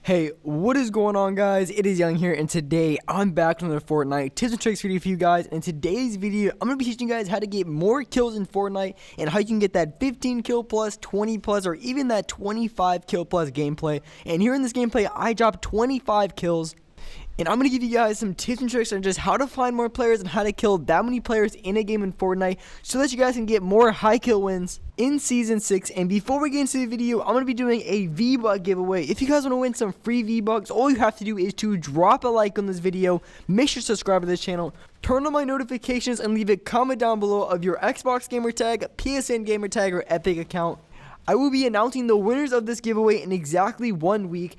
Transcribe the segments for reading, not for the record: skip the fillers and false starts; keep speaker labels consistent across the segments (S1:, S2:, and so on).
S1: Hey, what is going on, guys? It is Young here, and today I'm back with another Fortnite tips and tricks video for you guys. In today's video, I'm going to be teaching you guys how to get more kills in Fortnite and how you can get that 15 kill plus, 20 plus, or even that 25 kill plus gameplay. And here in this gameplay, I dropped 25 kills. And I'm going to give you guys some tips and tricks on just how to find more players and how to kill that many players in a game in Fortnite so that you guys can get more high kill wins in Season 6. And before we get into the video, I'm going to be doing a V-Buck giveaway. If you guys want to win some free V-Bucks, all you have to do is to drop a like on this video, make sure to subscribe to this channel, turn on my notifications, and leave a comment down below of your Xbox gamer tag, PSN gamer tag, or Epic account. I will be announcing the winners of this giveaway in exactly 1 week.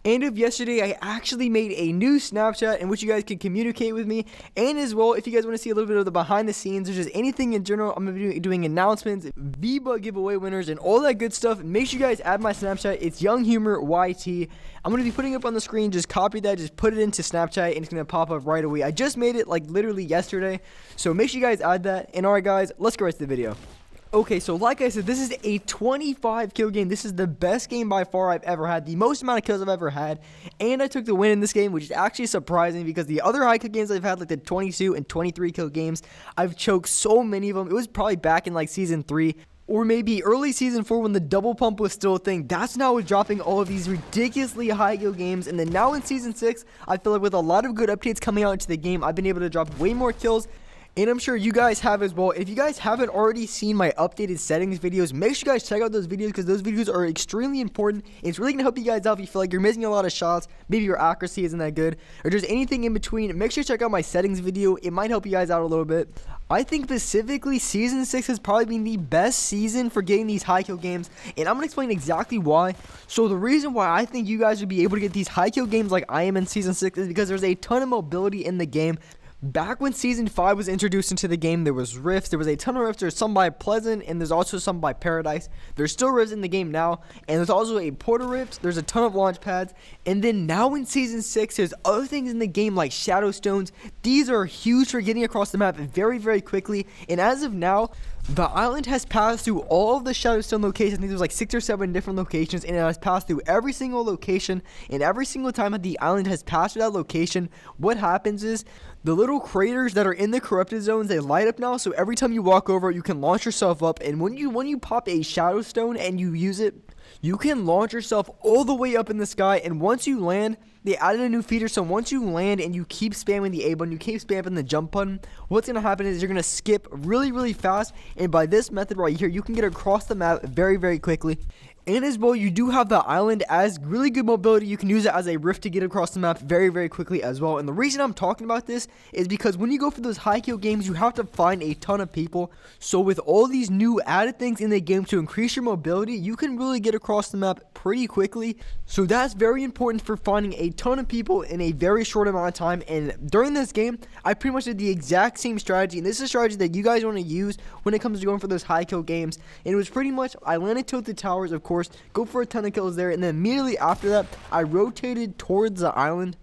S1: And of yesterday, I actually made a new Snapchat in which you guys can communicate with me. And as well, if you guys want to see a little bit of the behind the scenes or just anything in general, I'm going to be doing announcements, V-Buck giveaway winners, and all that good stuff. Make sure you guys add my Snapchat. It's YoungHumorYT. I'm going to be putting up on the screen. Just copy that. Just put it into Snapchat, and it's going to pop up right away. I just made it like literally yesterday. So make sure you guys add that. And alright, guys, let's go right to the video. Okay, so like I said, this is a 25 kill game. This is the best game by far I've ever had, the most amount of kills I've ever had, and I took the win in this game, which is actually surprising because the other high kill games I've had, like the 22 and 23 kill games, I've choked so many of them. It was probably back in like Season 3 or maybe early Season 4 when the double pump was still a thing. That's now was dropping all of these ridiculously high kill games, and then now in Season 6, I feel like with a lot of good updates coming out into the game, I've been able to drop way more kills. And I'm sure you guys have as well. If you guys haven't already seen my updated settings videos, make sure you guys check out those videos because those videos are extremely important. It's really going to help you guys out if you feel like you're missing a lot of shots, maybe your accuracy isn't that good, or just anything in between. Make sure you check out my settings video. It might help you guys out a little bit. I think specifically Season 6 has probably been the best season for getting these high kill games, and I'm going to explain exactly why. So the reason why I think you guys would be able to get these high kill games like I am in Season 6 is because there's a ton of mobility in the game. Back when Season 5 was introduced into the game, there was rifts. There was a ton of rifts. There's some by Pleasant, and there's also some by Paradise. There's still rifts in the game now, and there's also a portal rift. There's a ton of launch pads. And then now in Season 6, there's other things in the game like shadow stones. These are huge for getting across the map very, very quickly. And as of now, the island has passed through all of the Shadowstone locations. I think there's like 6 or 7 different locations, and it has passed through every single location. And every single time that the island has passed through that location, what happens is the little craters that are in the corrupted zones, they light up now. So every time you walk over, you can launch yourself up. And when you pop a Shadowstone and you use it, you can launch yourself all the way up in the sky. And once you land, they added a new feature. So once you land and you keep spamming the A button, you keep spamming the jump button, what's going to happen is you're going to skip really, really fast. And by this method right here, you can get across the map very, very quickly. And as well, you do have the island as really good mobility. You can use it as a rift to get across the map very, very quickly as well. And the reason I'm talking about this is because when you go for those high kill games, you have to find a ton of people. So with all these new added things in the game to increase your mobility, you can really get across the map pretty quickly. So that's very important for finding a ton of people in a very short amount of time. And during this game, I pretty much did the exact same strategy. And this is a strategy that you guys want to use when it comes to going for those high kill games. And it was pretty much, I landed tilted towers, of course, go for a ton of kills there, and then immediately after that, I rotated towards the island.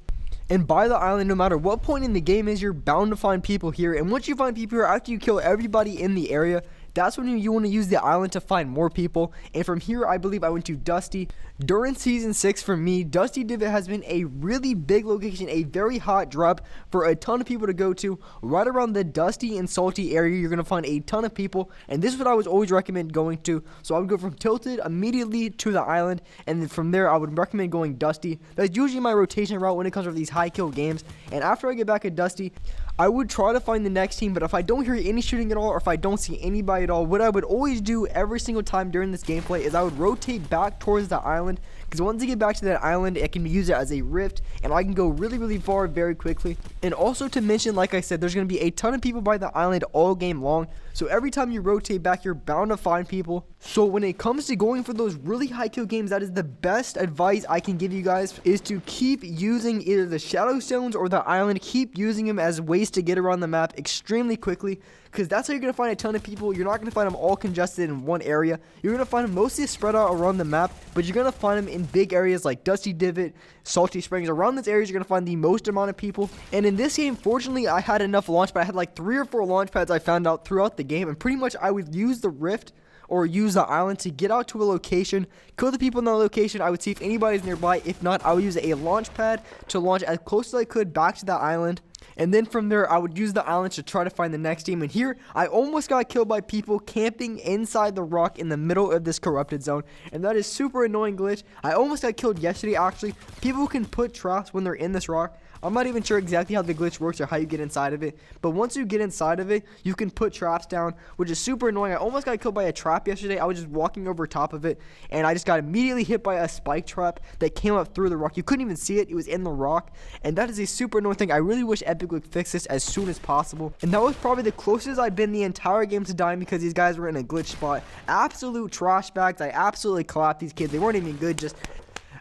S1: And by the island, no matter what point in the game is, you're bound to find people here. And once you find people here, after you kill everybody in the area, that's when you want to use the island to find more people. And from here, I believe I went to Dusty. During Season 6, for me, Dusty Divot has been a really big location, a very hot drop for a ton of people to go to. Right around the Dusty and Salty area, you're going to find a ton of people. And this is what I would always recommend going to. So I would go from Tilted immediately to the island. And then from there, I would recommend going Dusty. That's usually my rotation route when it comes to these high kill games. And after I get back at Dusty, I would try to find the next team, but if I don't hear any shooting at all, or if I don't see anybody at all, what I would always do every single time during this gameplay is I would rotate back towards the island, because once I get back to that island, I can use it as a rift, and I can go really, really far very quickly. And also to mention, like I said, there's going to be a ton of people by the island all game long, so every time you rotate back, you're bound to find people. So when it comes to going for those really high kill games, that is the best advice I can give you guys, is to keep using either the shadow stones or the island. Keep using them as ways to get around the map extremely quickly, because that's how you're going to find a ton of people. You're not going to find them all congested in one area. You're going to find them mostly spread out around the map, but you're going to find them in big areas like Dusty Divot, Salty Springs. Around these areas, you're going to find the most amount of people. And in this game, fortunately, I had enough launch pads. I had like 3 or 4 launch pads I found out throughout the game, and pretty much I would use the rift or use the island to get out to a location, kill the people in that location. I would see if anybody's nearby. If not, I would use a launch pad to launch as close as I could back to that island. And then from there, I would use the island to try to find the next team. And here, I almost got killed by people camping inside the rock in the middle of this corrupted zone. And that is super annoying glitch. I almost got killed yesterday, actually. People can put traps when they're in this rock. I'm not even sure exactly how the glitch works or how you get inside of it. But once you get inside of it, you can put traps down, which is super annoying. I almost got killed by a trap yesterday. I was just walking over top of it, and I just got immediately hit by a spike trap that came up through the rock. You couldn't even see it. It was in the rock, and that is a super annoying thing. I really wish Epic would fix this as soon as possible. And that was probably the closest I've been the entire game to dying because these guys were in a glitch spot. Absolute trash bags. I absolutely clapped these kids. They weren't even good, just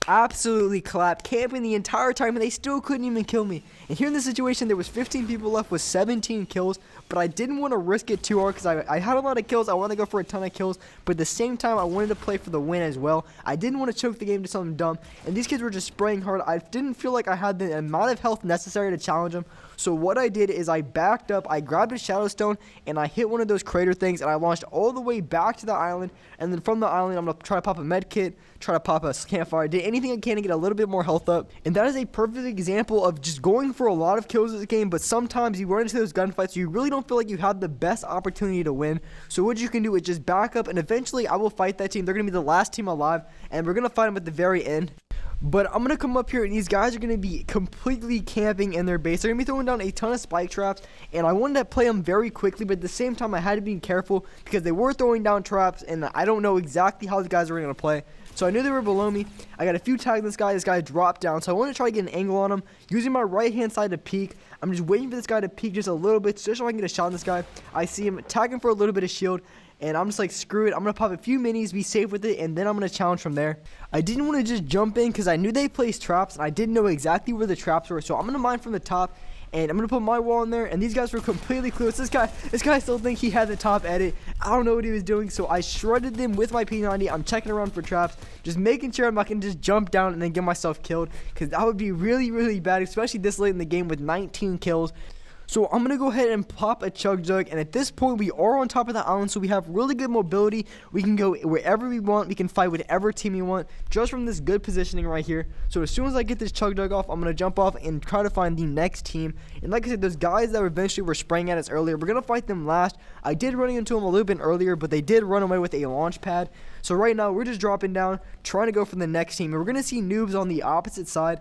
S1: absolutely clapped, camping the entire time, and they still couldn't even kill me. And here in this situation, there was 15 people left with 17 kills, but I didn't want to risk it too hard because I had a lot of kills. I want to go for a ton of kills, but at the same time, I wanted to play for the win as well. I didn't want to choke the game to something dumb, and these kids were just spraying hard. I didn't feel like I had the amount of health necessary to challenge them. So what I did is I backed up, I grabbed a shadow stone, and I hit one of those crater things, and I launched all the way back to the island. And then from the island, I'm going to try to pop a med kit, try to pop a campfire, did anything I can to get a little bit more health up. And that is a perfect example of just going for a lot of kills in this game, but sometimes you run into those gunfights, you really don't feel like you have the best opportunity to win. So what you can do is just back up, and eventually I will fight that team. They're going to be the last team alive, and we're going to fight them at the very end. But I'm going to come up here, and these guys are going to be completely camping in their base. They're going to be throwing down a ton of spike traps, and I wanted to play them very quickly, but at the same time, I had to be careful because they were throwing down traps, and I don't know exactly how the guys were going to play. So I knew they were below me. I got a few tags on this guy. This guy dropped down, so I wanted to try to get an angle on him using my right-hand side to peek. I'm just waiting for this guy to peek just a little bit just so I can get a shot on this guy. I see him tagging for a little bit of shield. And I'm just like, screw it. I'm going to pop a few minis, be safe with it, and then I'm going to challenge from there. I didn't want to just jump in because I knew they placed traps, and I didn't know exactly where the traps were. So I'm going to mine from the top, and I'm going to put my wall in there, and these guys were completely clueless. This guy still think he had the top edit. I don't know what he was doing, so I shredded them with my P90. I'm checking around for traps, just making sure I'm not going to just jump down and then get myself killed, because that would be really, really bad, especially this late in the game with 19 kills. So I'm going to go ahead and pop a chug jug, and at this point we are on top of the island, so we have really good mobility. We can go wherever we want. We can fight whatever team we want just from this good positioning right here. So as soon as I get this chug jug off, I'm going to jump off and try to find the next team. And like I said, those guys that eventually were spraying at us earlier, we're going to fight them last. I did run into them a little bit earlier, but they did run away with a launch pad. So right now we're just dropping down, trying to go for the next team, and we're going to see noobs on the opposite side.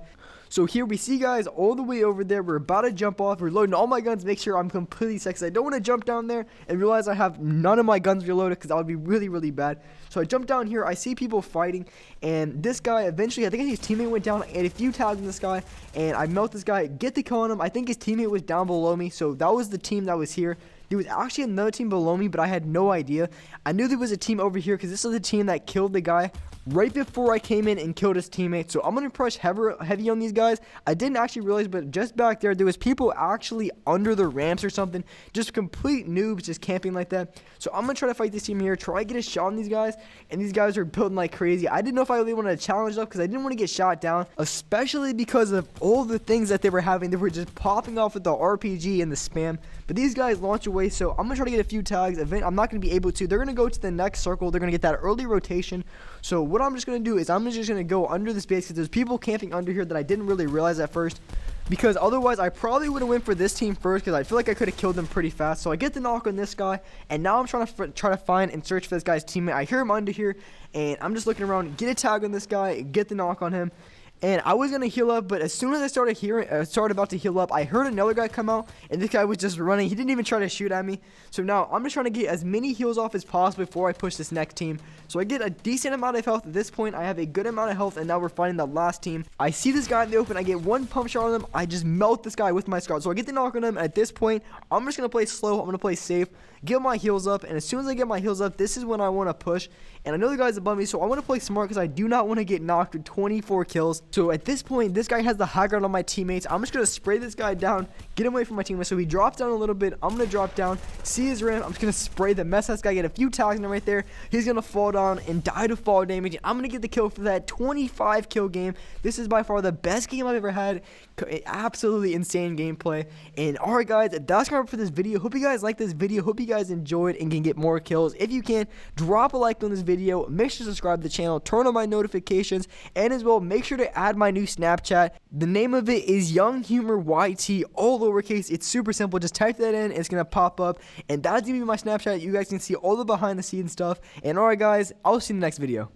S1: So here we see guys all the way over there. We're about to jump off. We're loading all my guns. Make sure I'm completely safe. I don't want to jump down there and realize I have none of my guns reloaded because that would be really, really bad. So I jump down here. I see people fighting. And this guy eventually, I think his teammate went down. I had a few tags on this guy. And I melt this guy. Get the kill on him. I think his teammate was down below me. So that was the team that was here. There was actually another team below me, but I had no idea. I knew there was a team over here because this is the team that killed the guy right before I came in and killed his teammate. So I'm going to press heavy on these guys. I didn't actually realize, but just back there was people actually under the ramps or something. Just complete noobs just camping like that. So I'm going to try to fight this team here, try to get a shot on these guys. And these guys are building like crazy. I didn't know if I really wanted to challenge them because I didn't want to get shot down, especially because of all the things that they were having. They were just popping off with the RPG and the spam. But these guys launch away, so I'm going to try to get a few tags. I'm not going to be able to. They're going to go to the next circle. They're going to get that early rotation. So what I'm just going to do is I'm just going to go under this base because there's people camping under here that I didn't really realize at first. Because otherwise, I probably would have went for this team first because I feel like I could have killed them pretty fast. So I get the knock on this guy, and now I'm trying to find and search for this guy's teammate. I hear him under here, and I'm just looking around, get a tag on this guy, get the knock on him. And I was going to heal up, but as soon as I started about to heal up, I heard another guy come out, and this guy was just running. He didn't even try to shoot at me. So now I'm just trying to get as many heals off as possible before I push this next team. So I get a decent amount of health at this point. I have a good amount of health, and now we're fighting the last team. I see this guy in the open. I get one pump shot on him. I just melt this guy with my scar. So I get the knock on him, and at this point, I'm just going to play slow. I'm going to play safe, get my heals up, and as soon as I get my heals up, this is when I want to push. And I know the guy's above me, so I want to play smart because I do not want to get knocked with 24 kills. So at this point, this guy has the high ground on my teammates. I'm just going to spray this guy down, get him away from my teammates. So he drops down a little bit. I'm going to drop down, see his ramp. I'm just going to spray the mess this guy, get a few tags on him right there. He's going to fall down and die to fall damage. I'm going to get the kill for that 25 kill game. This is by far the best game I've ever had. Absolutely insane gameplay. And alright guys, that's going to for this video. Hope you guys like this video. Hope you guys enjoyed and can get more kills. If you can, drop a like on this video. Make sure to subscribe to the channel. Turn on my notifications. And as well, make sure to add my new Snapchat. The name of it is Young Humor YT, all lowercase. It's super simple. Just type that in. It's going to pop up. And that's going to be my Snapchat. You guys can see all the behind the scenes stuff. And alright guys, I'll see you in the next video.